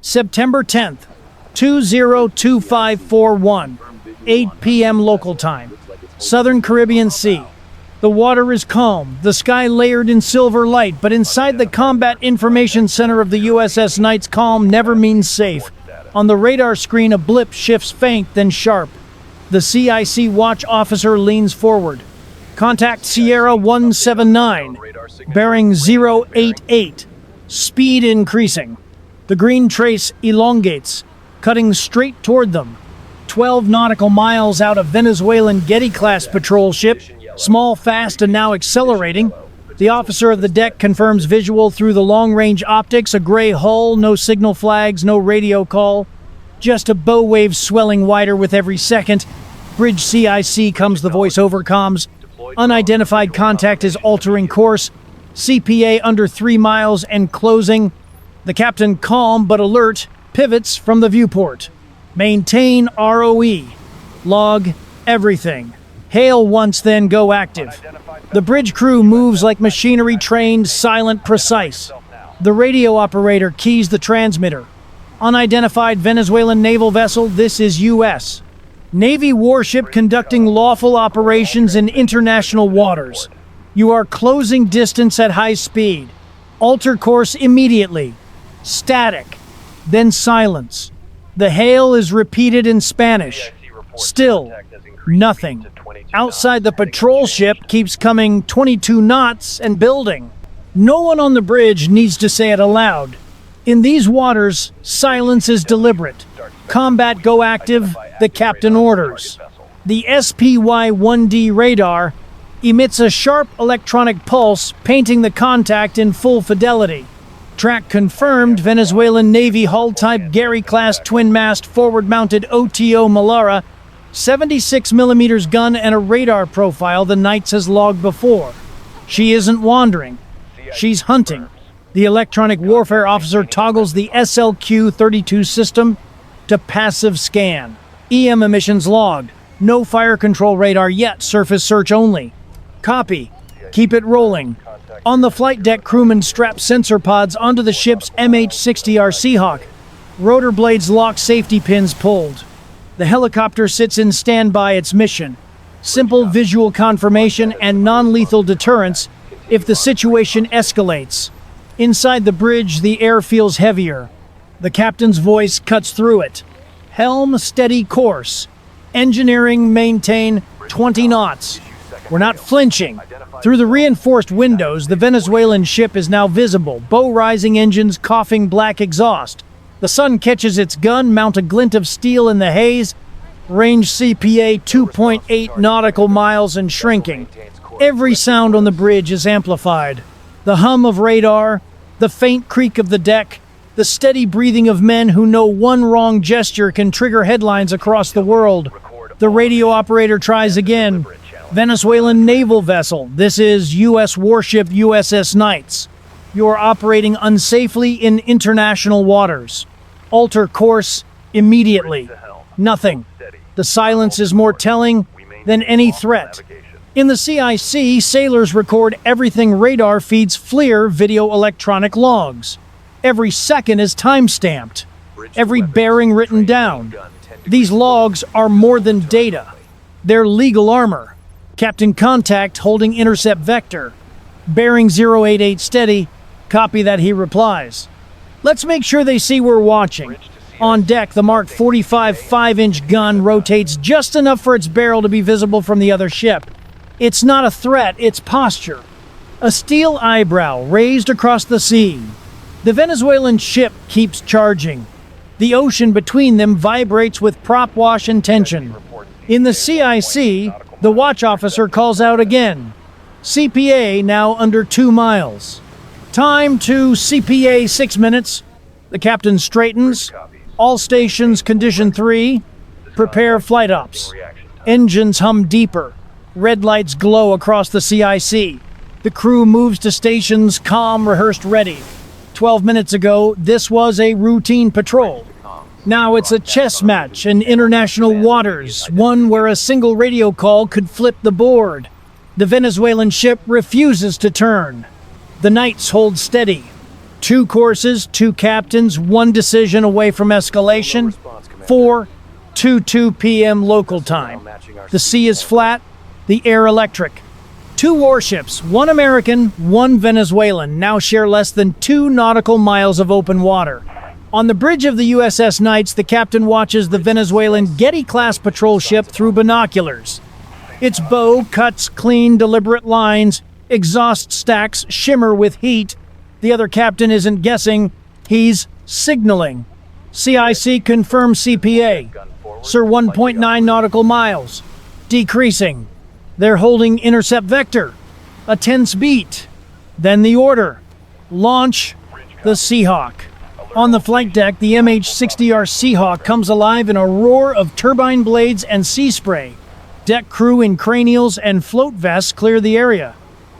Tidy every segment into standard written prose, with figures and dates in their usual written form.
September 10th, 202541, 8 p.m. local time. Southern Caribbean Sea. The water is calm, the sky layered in silver light, but inside the Combat Information Center of the USS Knights, calm never means safe. On the radar screen, a blip shifts faint, then sharp. The CIC watch officer leans forward. Contact Sierra 179, bearing 088, speed increasing. The green trace elongates, cutting straight toward them. 12 nautical miles out of Venezuelan Getty-class patrol ship, small, fast, and now accelerating. The officer of the deck confirms visual through the long-range optics, a gray hull, no signal flags, no radio call. Just a bow wave swelling wider with every second. Bridge CIC comes the voice over comms. Unidentified contact is altering course. CPA under 3 miles and closing. The captain, calm but alert, pivots from the viewport. Maintain ROE. Log everything. Hail once, then go active. The bridge crew moves like machinery trained, silent, precise. The radio operator keys the transmitter. Unidentified Venezuelan naval vessel, this is U.S. Navy warship conducting lawful operations in international waters. You are closing distance at high speed. Alter course immediately. Static. Then silence. The hail is repeated in Spanish. Still, nothing. Outside, the patrol ship keeps coming 22 knots and building. No one on the bridge needs to say it aloud. In these waters, silence is deliberate. Combat go active, the captain orders. The SPY-1D radar emits a sharp electronic pulse, painting the contact in full fidelity. Track confirmed, Venezuelan Navy hull-type Gary-class twin-mast forward-mounted OTO Malara, 76mm gun and a radar profile the Knights has logged before. She isn't wandering. She's hunting. The electronic warfare officer toggles the SLQ-32 system to passive scan. EM emissions logged. No fire control radar yet, surface search only. Copy. Keep it rolling. On the flight deck, crewmen strap sensor pods onto the ship's MH-60R Seahawk. Rotor blades lock, safety pins pulled. The helicopter sits in standby, its mission. Simple visual confirmation and non-lethal deterrence if the situation escalates. Inside the bridge, the air feels heavier. The captain's voice cuts through it. Helm, steady course. Engineering, maintain 20 knots. We're not flinching. Through the reinforced windows, the Venezuelan ship is now visible. Bow-rising engines, coughing black exhaust. The sun catches its gun, mount a glint of steel in the haze. Range CPA 2.8 nautical miles and shrinking. Every sound on the bridge is amplified. The hum of radar, the faint creak of the deck, the steady breathing of men who know one wrong gesture can trigger headlines across the world. The radio operator tries again. Venezuelan naval vessel. This is U.S. warship USS Knights. You are operating unsafely in international waters. Alter course immediately. Nothing. The silence is more telling than any threat. In the CIC, sailors record everything. Radar feeds FLIR video electronic logs. Every second is time-stamped. Every bearing written down. These logs are more than data. They're legal armor. Captain contact holding intercept vector. Bearing 088 steady. Copy that, he replies. Let's make sure they see we're watching. On deck, the Mark 45 5-inch gun rotates just enough for its barrel to be visible from the other ship. It's not a threat, it's posture. A steel eyebrow raised across the sea. The Venezuelan ship keeps charging. The ocean between them vibrates with prop wash and tension. In the CIC, the watch officer calls out again. CPA now under 2 miles. Time to CPA 6 minutes. The captain straightens. All stations, condition 3. Prepare flight ops. Engines hum deeper. Red lights glow across the CIC. The crew moves to stations, calm, rehearsed, ready. 12 minutes ago, this was a routine patrol. Now it's a chess match in international waters, one where a single radio call could flip the board. The Venezuelan ship refuses to turn. The Knights hold steady. 2 courses, 2 captains, 1 decision away from escalation. 4:22 p.m. local time. The sea is flat, the air electric. 2 warships, 1 American, 1 Venezuelan, now share less than 2 nautical miles of open water. On the bridge of the USS Knights, the captain watches the Venezuelan Getty-class patrol ship through binoculars. Its bow cuts clean, deliberate lines, exhaust stacks shimmer with heat. The other captain isn't guessing, he's signaling. CIC confirms CPA. Sir, 1.9 nautical miles. Decreasing. They're holding intercept vector. A tense beat. Then the order. Launch the Seahawk. On the flight deck, the MH-60R Seahawk comes alive in a roar of turbine blades and sea spray. Deck crew in cranials and float vests clear the area.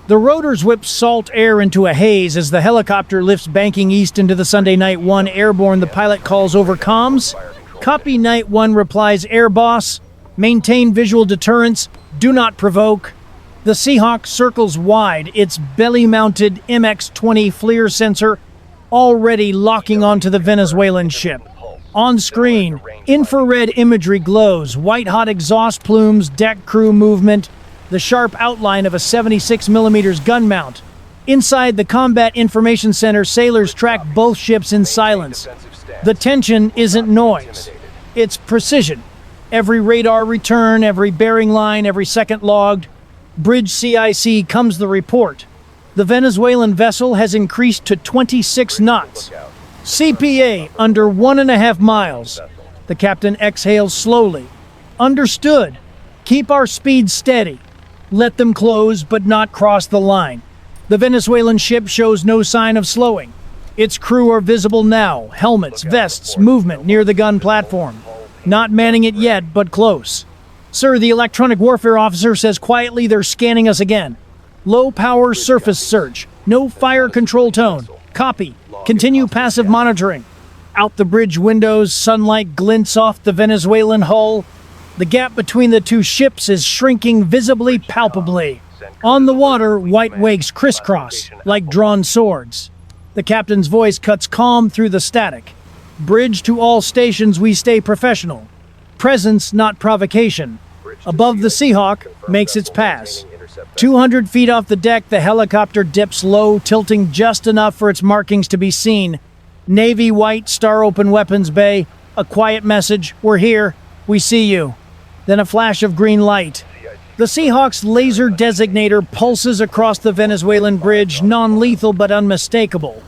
The rotors whip salt air into a haze as the helicopter lifts banking east into the Sunday Night 1 airborne. The pilot calls over comms. Copy. Night 1 replies, Air Boss. Maintain visual deterrence. Do not provoke. The Seahawk circles wide, its belly-mounted MX-20 FLIR sensor already locking onto the Venezuelan ship. On screen, infrared imagery glows, white-hot exhaust plumes, deck crew movement, the sharp outline of a 76mm gun mount. Inside the Combat Information Center, sailors track both ships in silence. The tension isn't noise, it's precision. Every radar return, every bearing line, every second logged. Bridge CIC comes the report. The Venezuelan vessel has increased to 26 knots. CPA under 1.5 miles. The captain exhales slowly. Understood. Keep our speed steady. Let them close, but not cross the line. The Venezuelan ship shows no sign of slowing. Its crew are visible now. Helmets, vests, movement near the gun platform. Not manning it yet, but close. Sir, the electronic warfare officer says quietly they're scanning us again. Low power surface search. No fire control tone. Copy. Continue passive monitoring. Out the bridge windows, sunlight glints off the Venezuelan hull. The gap between the 2 ships is shrinking visibly, palpably. On the water, white wakes crisscross, like drawn swords. The captain's voice cuts calm through the static. Bridge to all stations, we stay professional. Presence, not provocation. Above the Seahawk, makes its pass. 200 feet off the deck, the helicopter dips low, tilting just enough for its markings to be seen. Navy white, star-open weapons bay. A quiet message, we're here, we see you. Then a flash of green light. The Seahawk's laser designator pulses across the Venezuelan bridge, non-lethal but unmistakable.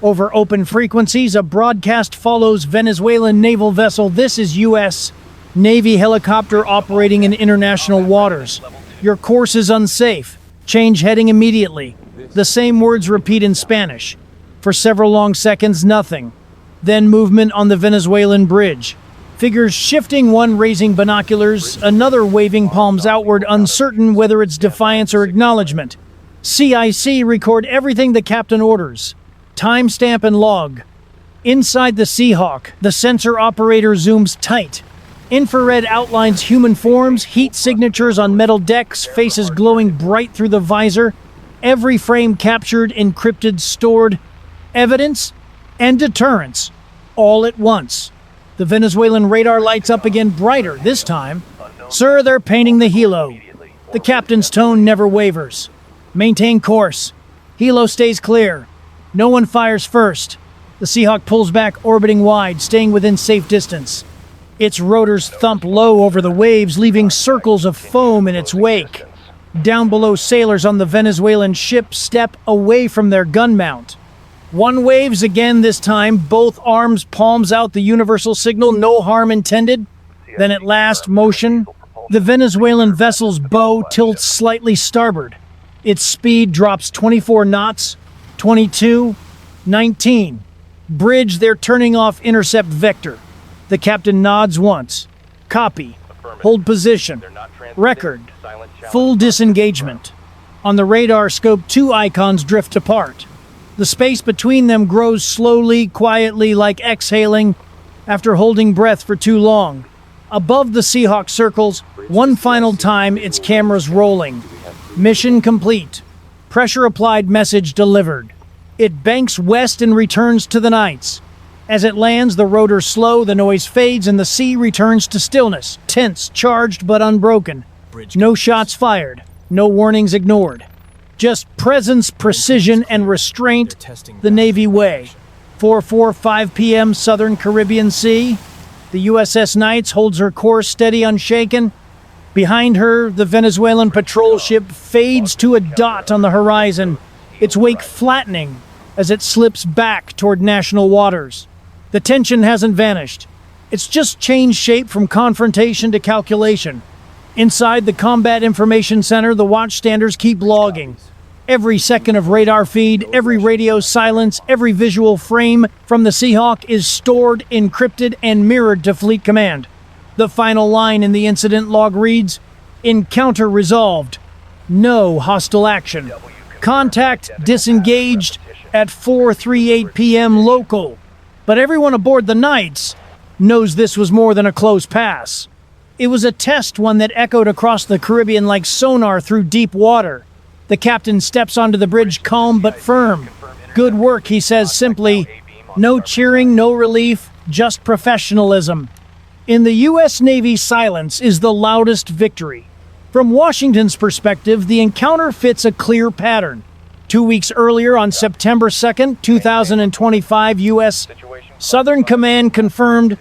Over open frequencies, a broadcast follows Venezuelan naval vessel. This is U.S. Navy helicopter operating in international waters. Your course is unsafe. Change heading immediately. The same words repeat in Spanish. For several long seconds, nothing. Then movement on the Venezuelan bridge. Figures shifting, one raising binoculars, another waving palms outward, uncertain whether it's defiance or acknowledgement. CIC record everything the captain orders. Timestamp and log. Inside the Seahawk, the sensor operator zooms tight. Infrared outlines human forms, heat signatures on metal decks, faces glowing bright through the visor. Every frame captured, encrypted, stored. Evidence and deterrence, all at once. The Venezuelan radar lights up again, brighter this time. Sir, they're painting the helo. The captain's tone never wavers. Maintain course. Helo stays clear. No one fires first. The Seahawk pulls back, orbiting wide, staying within safe distance. Its rotors thump low over the waves, leaving circles of foam in its wake. Down below, sailors on the Venezuelan ship step away from their gun mount. One waves again, this time, both arms palms out the universal signal, no harm intended. Then at last, motion. The Venezuelan vessel's bow tilts slightly starboard. Its speed drops 24 knots, 22, 19. Bridge, they're turning off intercept vector. The captain nods once. Copy. Hold position. Record. Full disengagement. On the radar scope, 2 icons drift apart. The space between them grows slowly, quietly, like exhaling after holding breath for too long. Above the Seahawk circles, one final time, its cameras rolling. Mission complete. Pressure applied, message delivered. It banks west and returns to the Knights. As it lands, the rotors slow, the noise fades, and the sea returns to stillness, tense, charged, but unbroken. No shots fired, no warnings ignored. Just presence, precision, and restraint the Navy way. 4:45 p.m. Southern Caribbean Sea. The USS Knights holds her course steady, unshaken. Behind her, the Venezuelan patrol ship fades to a dot on the horizon, its wake flattening as it slips back toward national waters. The tension hasn't vanished. It's just changed shape from confrontation to calculation. Inside the Combat Information Center, the watchstanders keep logging. Every second of radar feed, every radio silence, every visual frame from the Seahawk is stored, encrypted, and mirrored to Fleet Command. The final line in the incident log reads, "Encounter resolved. No hostile action. Contact disengaged at 4:38 p.m. local." But everyone aboard the Knights knows this was more than a close pass. It was a test, one that echoed across the Caribbean like sonar through deep water. The captain steps onto the bridge, calm but firm. "Good work," he says simply. No cheering, no relief, just professionalism. In the U.S. Navy, silence is the loudest victory. From Washington's perspective, the encounter fits a clear pattern. 2 weeks earlier, on September 2nd, 2025, U.S. Southern Command confirmed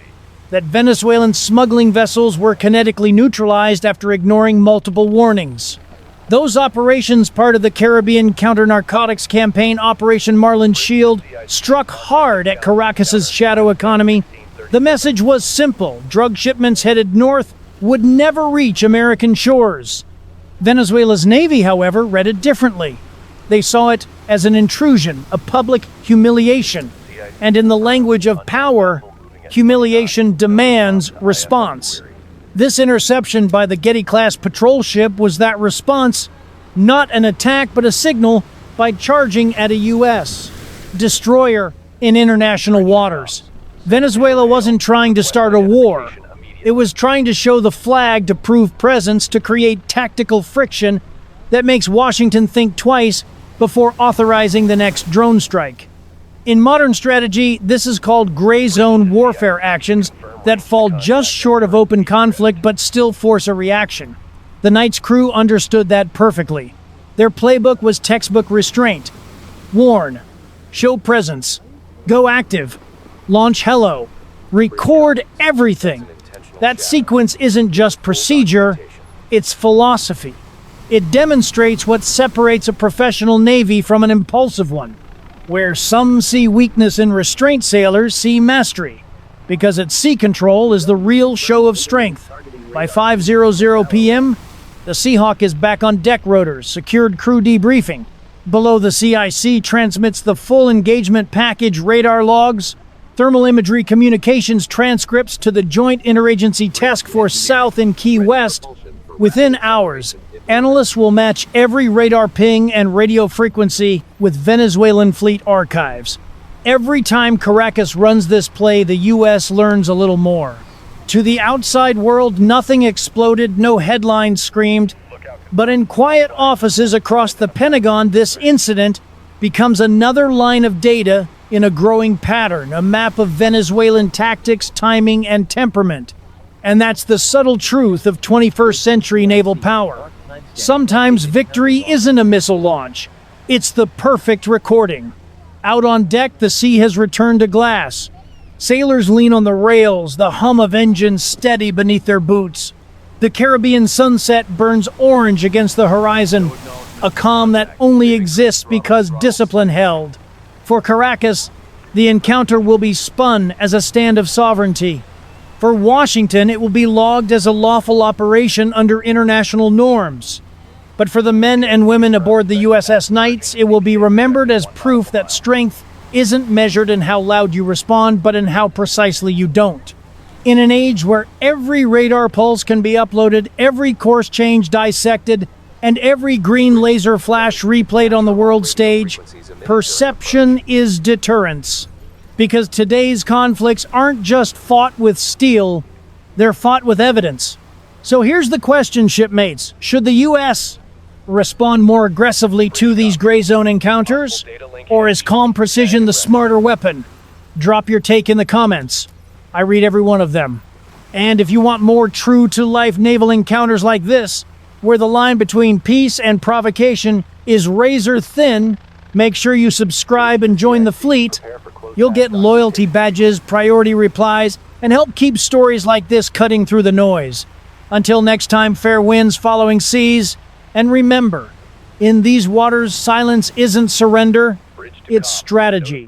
that Venezuelan smuggling vessels were kinetically neutralized after ignoring multiple warnings. Those operations, part of the Caribbean counter-narcotics campaign Operation Marlin Shield, struck hard at Caracas's shadow economy. The message was simple: drug shipments headed north would never reach American shores. Venezuela's Navy, however, read it differently. They saw it as an intrusion, a public humiliation. And in the language of power, humiliation demands response. This interception by the Getty-class patrol ship was that response, not an attack but a signal by charging at a U.S. destroyer in international waters. Venezuela wasn't trying to start a war. It was trying to show the flag, to prove presence, to create tactical friction that makes Washington think twice before authorizing the next drone strike. In modern strategy, this is called gray zone warfare actions that fall just short of open conflict but still force a reaction. The Knights crew understood that perfectly. Their playbook was textbook restraint. Warn, show presence, go active, launch hello, record everything. That sequence isn't just procedure, it's philosophy. It demonstrates what separates a professional Navy from an impulsive one. Where some see weakness in restraint, sailors see mastery, because at sea control is the real show of strength. By 5:00 p.m., the Seahawk is back on deck rotors, secured crew debriefing. Below, the CIC transmits the full engagement package, radar logs, thermal imagery, communications transcripts to the Joint Interagency Task Force South in Key West. Within hours, analysts will match every radar ping and radio frequency with Venezuelan fleet archives. Every time Caracas runs this play, the U.S. learns a little more. To the outside world, nothing exploded, no headlines screamed. But in quiet offices across the Pentagon, this incident becomes another line of data in a growing pattern, a map of Venezuelan tactics, timing, and temperament. And that's the subtle truth of 21st century naval power. Sometimes victory isn't a missile launch. It's the perfect recording. Out on deck, the sea has returned to glass. Sailors lean on the rails, the hum of engines steady beneath their boots. The Caribbean sunset burns orange against the horizon, a calm that only exists because discipline held. For Caracas, the encounter will be spun as a stand of sovereignty. For Washington, it will be logged as a lawful operation under international norms. But for the men and women aboard the USS Knights, it will be remembered as proof that strength isn't measured in how loud you respond, but in how precisely you don't. In an age where every radar pulse can be uploaded, every course change dissected, and every green laser flash replayed on the world stage, perception is deterrence. Because today's conflicts aren't just fought with steel, they're fought with evidence. So here's the question, shipmates. Should the U.S. Respond more aggressively to these gray zone encounters? Or is calm precision the smarter weapon? Drop your take in the comments. I read every one of them. And if you want more true-to-life naval encounters like this, where the line between peace and provocation is razor thin, make sure you subscribe and join the fleet. You'll get loyalty badges, priority replies, and help keep stories like this cutting through the noise. Until next time, fair winds following seas, and remember, in these waters, silence isn't surrender, it's strategy.